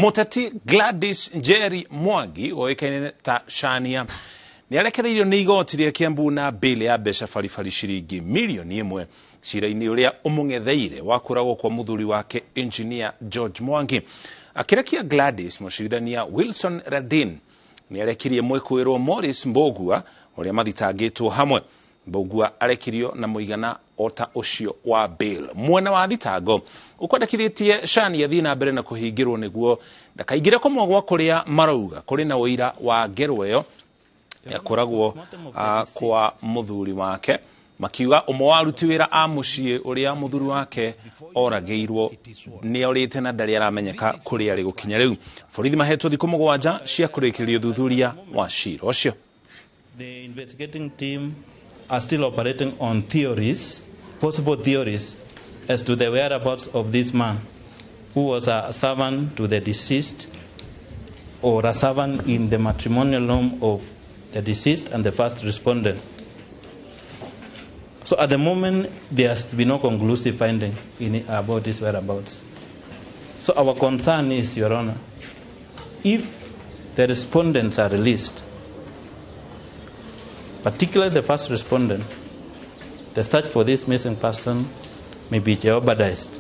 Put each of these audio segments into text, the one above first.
Muteti Gladys Mwangi oĩkaine ta Chania nĩarekereirio nĩ igoti rĩa Kiambu na bail ya mbeca baribari ciringi milioni 1 cira-inĩ ũrĩa ũmũng'etheire wa kũragwo kwa mũthuri wake engineer George Mwangi. Akĩrekia Gladys, mũcirithania Wilson Radin nĩarekirie mwĩkũĩrwo Morris Mbugua ũrĩa mathitangĩtwo hamwe. Mbugua arekirio na mũigana ota ũcio wa bail. Mwena wa thitango ũkwendekithĩtie Chania thiĩ na mbere na kũhingĩrwo nĩguo ndakaingĩre kũmwagwa kũrĩa marauga kũrĩ na ũira wa ngero ĩyo ya kũragwo kwa mũthuri wake, makiuga ũmwe wa aruti wĩra a mũciĩ ũrĩa mũthuri wake oragĩirwo nĩorĩte na ndarĩ aramenyeka kũrĩa arĩ gũkinya rĩu. Borithi mahetwo thikũ 7 cia kũrĩkĩrĩrio ũthuthuria wa cira ũcio. The investigating team are still operating on theories, possible theories, as to the whereabouts of this man who was a servant to the deceased or a servant in the matrimonial home of the deceased and the first respondent. So at the moment, there has been no conclusive finding about his whereabouts. So our concern is, Your Honor, if the respondents are released, particularly the first respondent, the search for this missing person may be jeopardized.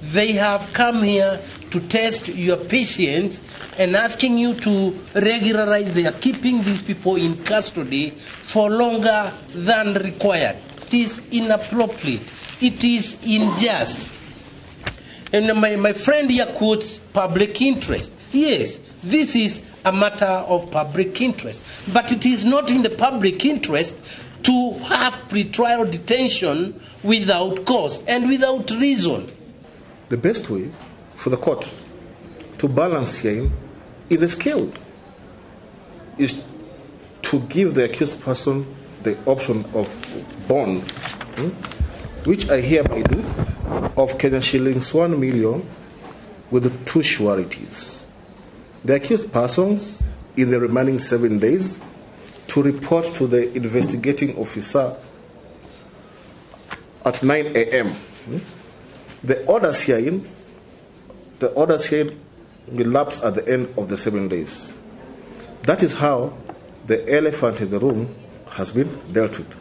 They have come here to test your patience and asking you to regularize their keeping these people in custody for longer than required. It is inappropriate. It is unjust. And my friend here quotes public interest. Yes, this is a matter of public interest. But it is not in the public interest to have pretrial detention without cause and without reason. The best way for the court to balance here in the scale is to give the accused person the option of bond, which I hereby do, of Kenyan shillings 1 million with 2 sureties. The accused persons in the remaining 7 days to report to the investigating officer at 9 a.m. The orders here will lapse at the end of the 7 days. That is how the elephant in the room has been dealt with.